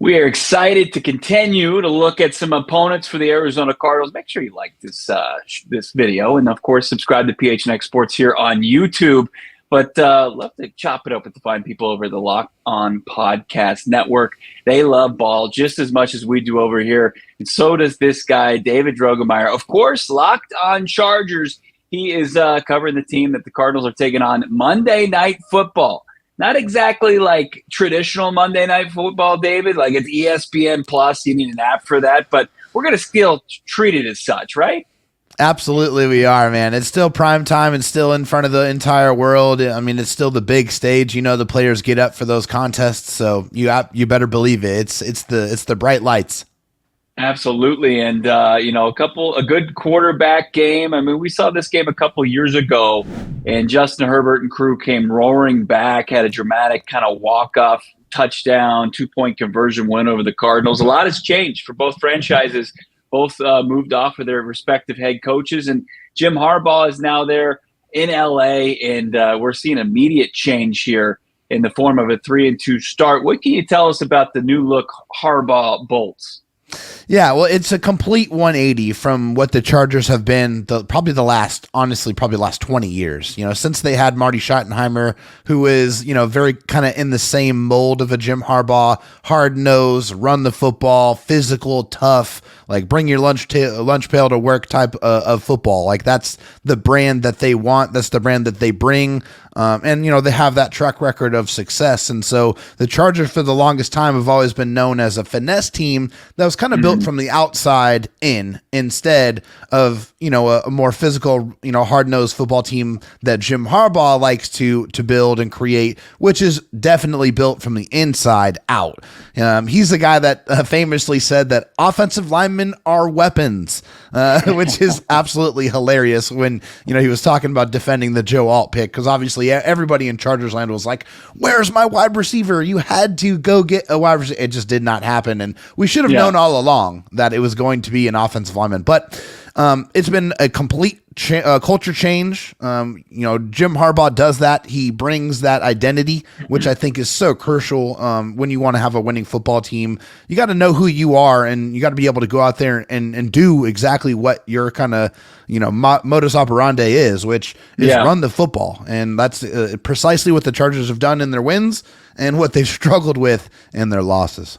We are excited to continue to look at some opponents for the Arizona Cardinals. Make sure you like this video, and of course, subscribe to PHNX Sports here on YouTube. But love to chop it up with the fine people over the Lock On Podcast Network. They love ball just as much as we do over here, and so does this guy, David Drogemeyer. Of course, Locked On Chargers. He is covering the team that the Cardinals are taking on Monday Night Football. Not exactly like traditional Monday Night Football, David. Like it's ESPN Plus. You need an app for that. But we're going to still treat it as such, right? Absolutely we are, man. It's still prime time and still in front of the entire world. I mean, it's still the big stage. You know, the players get up for those contests, so you better believe it. It's the bright lights. Absolutely. And, a good quarterback game. I mean, we saw this game a couple years ago, and Justin Herbert and crew came roaring back, had a dramatic kind of walk-off touchdown, 2-point conversion win over the Cardinals. A lot has changed for both franchises. Both moved off of their respective head coaches, and Jim Harbaugh is now there in L.A., and we're seeing immediate change here in the form of a 3-2 start. What can you tell us about the new look Harbaugh Bolts? Yeah, well, it's a complete 180 from what the Chargers have been probably the last 20 years, since they had Marty Schottenheimer, who is, very kind of in the same mold of a Jim Harbaugh, hard nose, run the football, physical, tough, like bring your lunch pail to work type of football. Like that's the brand that they want. That's the brand that they bring. And they have that track record of success. And so the Chargers for the longest time have always been known as a finesse team that was kind of built from the outside in instead of, a more physical, hard-nosed football team that Jim Harbaugh likes to build and create, which is definitely built from the inside out. He's the guy that famously said that offensive linemen are weapons, which is absolutely hilarious when, he was talking about defending the Joe Alt pick, because obviously everybody in Chargers land was like, where's my wide receiver? You had to go get a wide receiver. It just did not happen. And we should have known all along that it was going to be an offensive lineman. But it's been a complete culture change. Jim Harbaugh does that. He brings that identity, which I think is so crucial when you want to have a winning football team. You got to know who you are, and you got to be able to go out there and do exactly what your kind of modus operandi is, which is run the football. And that's precisely what the Chargers have done in their wins and what they've struggled with in their losses.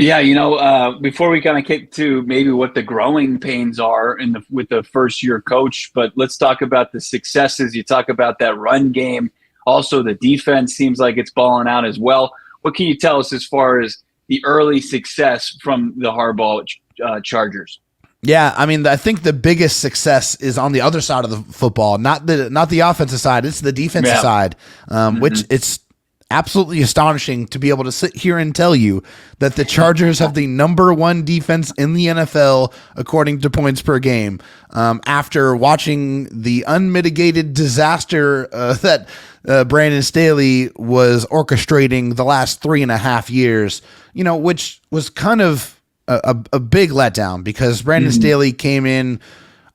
Yeah, before we kind of get to maybe what the growing pains are with the first-year coach, but let's talk about the successes. You talk about that run game. Also, the defense seems like it's balling out as well. What can you tell us as far as the early success from the Harbaugh Chargers? Yeah, I mean, I think the biggest success is on the other side of the football, not the offensive side. It's the defensive side, which it's absolutely astonishing to be able to sit here and tell you that the Chargers have the number one defense in the NFL according to points per game. After watching the unmitigated disaster that Brandon Staley was orchestrating the last 3.5 years, which was kind of a big letdown because Brandon Staley came in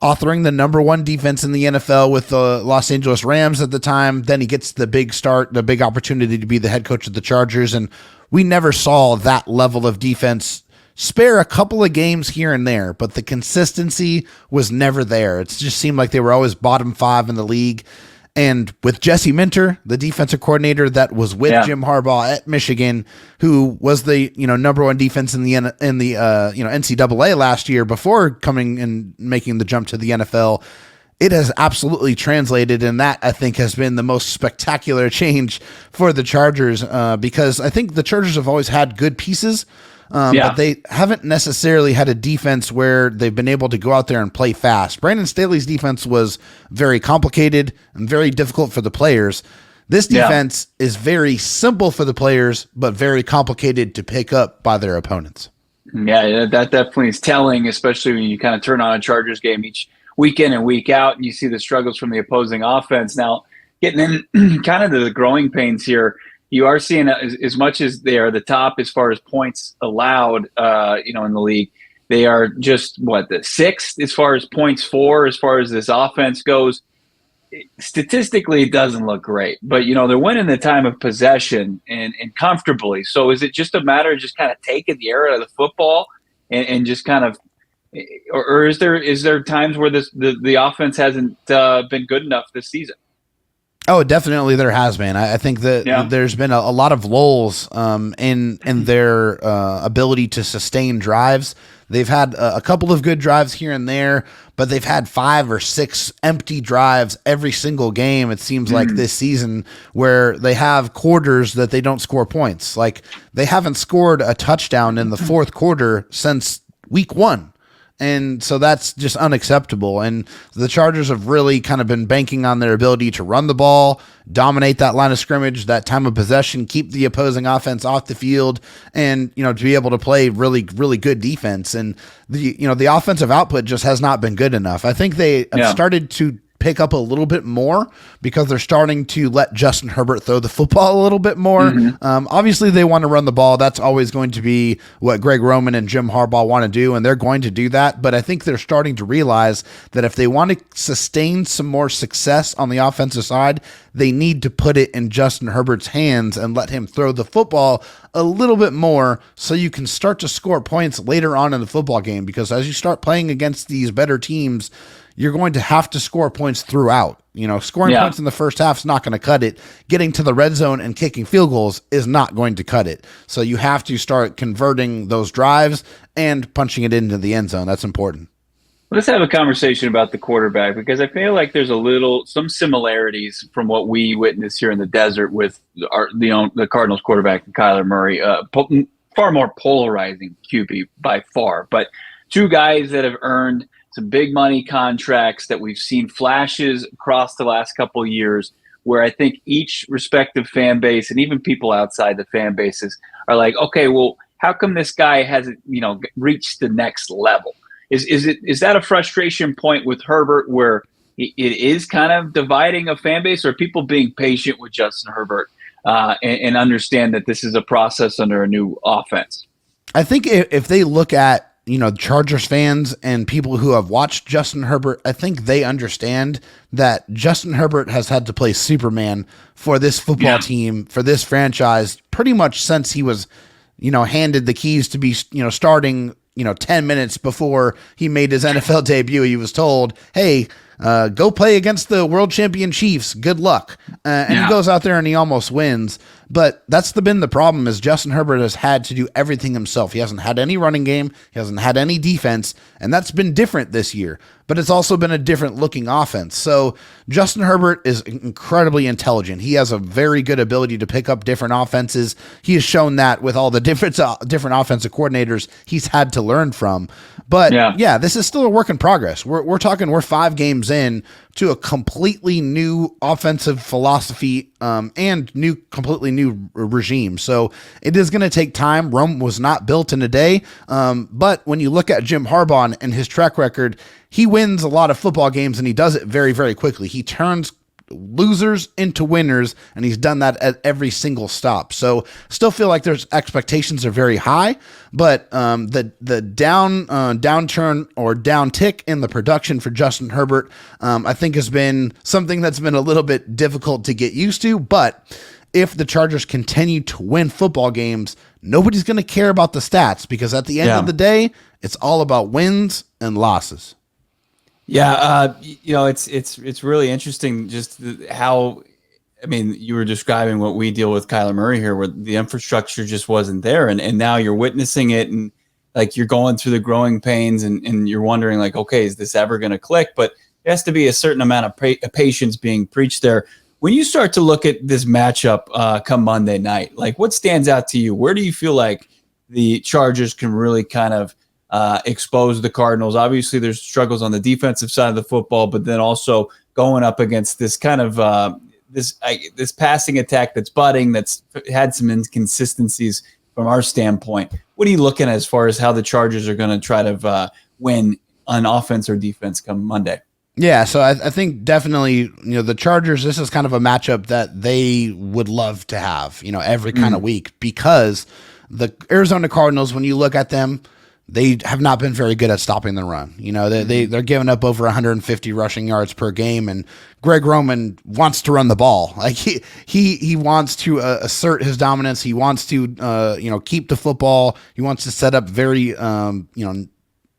authoring the number one defense in the NFL with the Los Angeles Rams at the time. Then he gets the big start, the big opportunity to be the head coach of the Chargers. And we never saw that level of defense spare a couple of games here and there, but the consistency was never there. It just seemed like they were always bottom 5 in the league. And with Jesse Minter, the defensive coordinator that was with Jim Harbaugh at Michigan, who was the number one defense in the NCAA last year before coming and making the jump to the NFL, it has absolutely translated, and that I think has been the most spectacular change for the Chargers because I think the Chargers have always had good pieces. But they haven't necessarily had a defense where they've been able to go out there and play fast. Brandon Staley's defense was very complicated and very difficult for the players. This defense is very simple for the players, but very complicated to pick up by their opponents. Yeah, that definitely is telling, especially when you kind of turn on a Chargers game each week in and week out, and you see the struggles from the opposing offense. Now, getting in kind of the growing pains here, you are seeing as much as they are the top as far as points allowed, in the league. They are just the 6th as far as points for, as far as this offense goes. statistically, it doesn't look great, but they're winning the time of possession and comfortably. So is it just a matter of just kind of taking the air out of the football and just kind of, or is there times where the offense hasn't been good enough this season? Oh, definitely there has been. I think that there's been a lot of lulls in their ability to sustain drives. They've had a couple of good drives here and there, but they've had 5 or 6 empty drives every single game, it seems like, this season, where they have quarters that they don't score points. Like, they haven't scored a touchdown in the fourth quarter since week 1. And so that's just unacceptable. And the Chargers have really kind of been banking on their ability to run the ball, dominate that line of scrimmage, that time of possession, keep the opposing offense off the field, and, to be able to play really, really good defense. And the offensive output just has not been good enough. I think they have started to pick up a little bit more because they're starting to let Justin Herbert throw the football a little bit more. Obviously, they want to run the ball. That's always going to be what Greg Roman and Jim Harbaugh want to do, and they're going to do that. But I think they're starting to realize that if they want to sustain some more success on the offensive side, they need to put it in Justin Herbert's hands and let him throw the football a little bit more so you can start to score points later on in the football game. Because as you start playing against these better teams, you're going to have to score points throughout. Scoring points in the first half is not going to cut it. Getting to the red zone and kicking field goals is not going to cut it. So you have to start converting those drives and punching it into the end zone. That's important. Let's have a conversation about the quarterback, because I feel like there's some similarities from what we witnessed here in the desert with the Cardinals quarterback, Kyler Murray. Far more polarizing QB by far, but two guys that have earned some big money contracts that we've seen flashes across the last couple of years, where I think each respective fan base and even people outside the fan bases are like, okay, well, how come this guy hasn't, reached the next level? Is that a frustration point with Herbert where it is kind of dividing a fan base, or are people being patient with Justin Herbert and understand that this is a process under a new offense? I think if they look at Chargers fans and people who have watched Justin Herbert, I think they understand that Justin Herbert has had to play Superman for this football team, for this franchise, pretty much since he was, handed the keys to be, starting, 10 minutes before he made his NFL debut. He was told, hey, go play against the world champion Chiefs. Good luck. And he goes out there and he almost wins. But that's been the problem, is Justin Herbert has had to do everything himself. He hasn't had any running game. He hasn't had any defense. And that's been different this year. But it's also been a different looking offense. So Justin Herbert is incredibly intelligent. He has a very good ability to pick up different offenses. He has shown that with all the different offensive coordinators he's had to learn from. But this is still a work in progress. We're 5 games in to a completely new offensive philosophy and completely new regime. So it is going to take time. Rome was not built in a day. But when you look at Jim Harbaugh and his track record, he wins a lot of football games, and he does it very, very quickly. He turns losers into winners, and he's done that at every single stop. So still feel like there's expectations are very high, but the downturn or downtick in the production for Justin Herbert, I think has been something that's been a little bit difficult to get used to. But if the Chargers continue to win football games, nobody's going to care about the stats, because at the end of the day, it's all about wins and losses. Yeah, it's really interesting just how, you were describing what we deal with Kyler Murray here, where the infrastructure just wasn't there, and now you're witnessing it, and like you're going through the growing pains, and you're wondering like, okay, is this ever going to click? But there has to be a certain amount of patience being preached there. When you start to look at this matchup come Monday night, like what stands out to you? Where do you feel like the Chargers can really kind of expose the Cardinals? Obviously, there's struggles on the defensive side of the football, but then also going up against this kind of this passing attack that's budding, that's had some inconsistencies from our standpoint. What are you looking at as far as how the Chargers are going to try to win on offense or defense come Monday? Yeah, so I think definitely, the Chargers, this is kind of a matchup that they would love to have, every kind of week, because the Arizona Cardinals, when you look at them, they have not been very good at stopping the run. They're giving up over 150 rushing yards per game, and Greg Roman wants to run the ball. Like he wants to assert his dominance. He wants to keep the football. He wants to set up very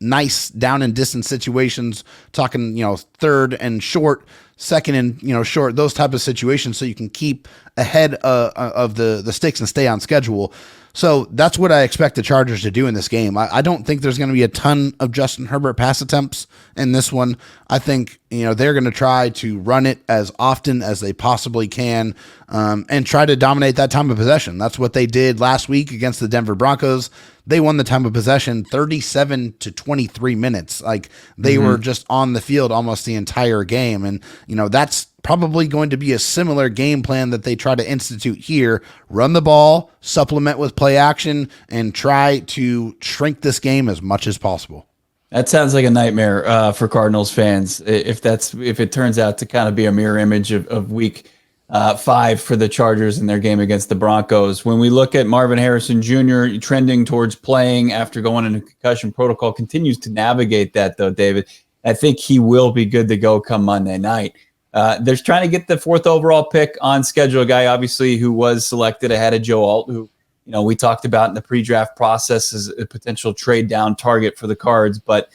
nice down and distance situations, talking third and short, second and short, those type of situations, so you can keep ahead of the sticks and stay on schedule. So that's what I expect the Chargers to do in this game. I don't think there's going to be a ton of Justin Herbert pass attempts in this one. I think they're going to try to run it as often as they possibly can, and try to dominate that time of possession. That's what they did last week against the Denver Broncos. They won the time of possession 37 to 23 minutes. Like they were just on the field almost the entire game. And, that's probably going to be a similar game plan that they try to institute here. Run the ball, supplement with play action, and try to shrink this game as much as possible. That sounds like a nightmare for Cardinals fans if it turns out to kind of be a mirror image of week 5 for the Chargers in their game against the Broncos. When we look at Marvin Harrison Jr. trending towards playing after going into concussion protocol, continues to navigate that though, David. I think he will be good to go come Monday night. They're trying to get the 4th overall pick on schedule, a guy obviously who was selected ahead of Joe Alt, who we talked about in the pre-draft process as a potential trade down target for the Cards. But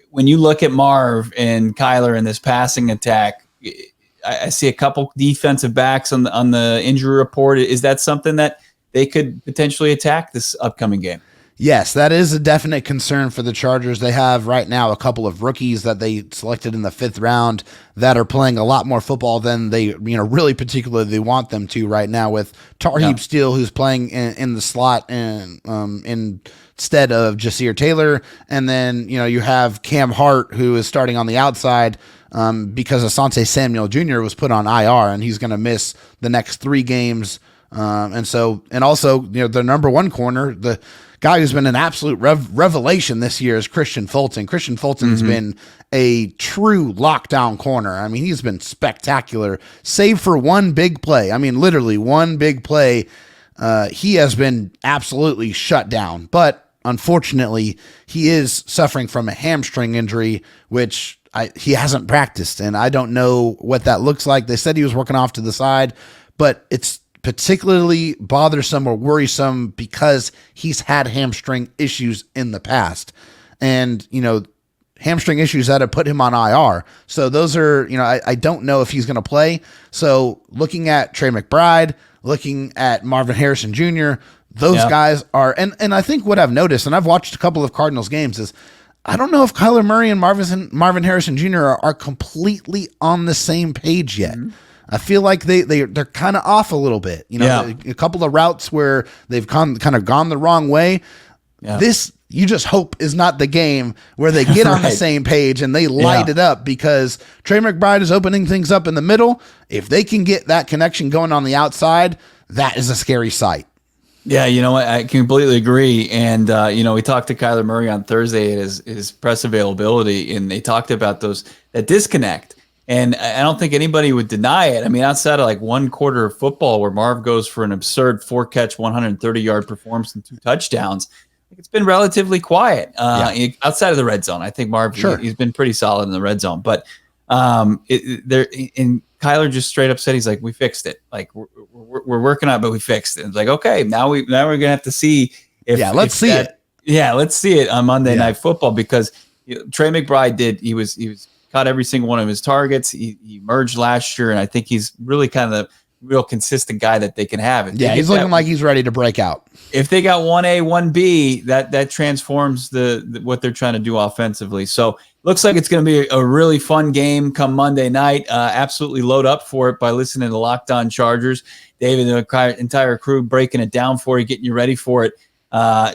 when you look at Marv and Kyler in this passing attack, I see a couple defensive backs on the injury report. Is that something that they could potentially attack this upcoming game? Yes, that is a definite concern for the Chargers. They have right now a couple of rookies that they selected in the 5th round that are playing a lot more football than they, really particularly want them to right now, with Tarheeb Steele, who's playing in the slot and instead of Jasir Taylor. And then, you have Cam Hart, who is starting on the outside because Asante Samuel Jr. was put on IR, and he's going to miss the next 3 games. And also, the number 1 corner, the guy who's been an absolute revelation this year is Christian Fulton. Christian Fulton's been a true lockdown corner. I mean, he's been spectacular, save for one big play. I mean, literally one big play. He has been absolutely shut down, but unfortunately he is suffering from a hamstring injury, which he hasn't practiced, and I don't know what that looks like. They said he was working off to the side, but it's particularly bothersome or worrisome because he's had hamstring issues in the past, and hamstring issues that have put him on IR. So those are, I don't know if he's going to play. So looking at Trey McBride, looking at Marvin Harrison Jr., those guys are, and I think what I've noticed, and I've watched a couple of Cardinals games, is I don't know if Kyler Murray and Marvin Harrison Jr. are completely on the same page yet. I feel like they're kind of off a little bit. A couple of routes where they've kind of gone the wrong way. Yeah. This, you just hope, is not the game where they get on the same page and they light it up, because Trey McBride is opening things up in the middle. If they can get that connection going on the outside, that is a scary sight. Yeah, I completely agree. And, we talked to Kyler Murray on Thursday at his press availability, and they talked about that disconnect. And I don't think anybody would deny it. I mean, outside of like 1 quarter of football where Marv goes for an absurd 4-catch, 130-yard performance and 2 touchdowns, it's been relatively quiet outside of the red zone. I think Marv, he's been pretty solid in the red zone. But and Kyler just straight up said, he's like, we fixed it. Like, we're working on it, but we fixed it. It's like, okay, now we're going to have to see if let's see it. Yeah, let's see it on Monday Night Football, because Trey McBride he was caught every single one of his targets. He emerged last year, and I think he's really kind of the real consistent guy that they can have. He's looking like he's ready to break out. If they got 1A, 1B, that transforms the what they're trying to do offensively. So looks like it's going to be a really fun game come Monday night. Absolutely load up for it by listening to Locked On Chargers. David and the entire crew breaking it down for you, getting you ready for it.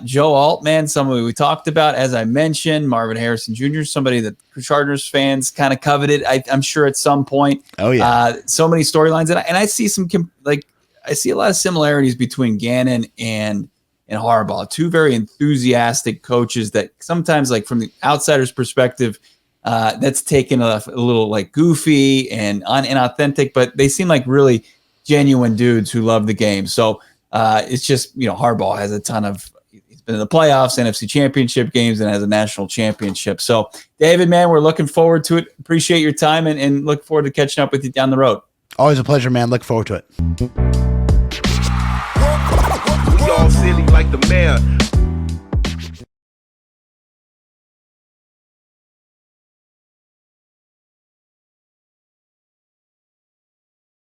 Joe Altman, somebody we talked about, as I mentioned. Marvin Harrison Jr., somebody that Chargers fans kind of coveted, I'm sure, at some point. Oh yeah. So many storylines, and I see I see a lot of similarities between Gannon and Harbaugh, 2 very enthusiastic coaches that sometimes, like from the outsider's perspective, that's taken a little like goofy and inauthentic, but they seem like really genuine dudes who love the game. So it's just, Harbaugh has he's been in the playoffs, NFC championship games, and has a national championship. So, David, man, we're looking forward to it. Appreciate your time and look forward to catching up with you down the road. Always a pleasure, man. Look forward to it. We all silly like the mayor.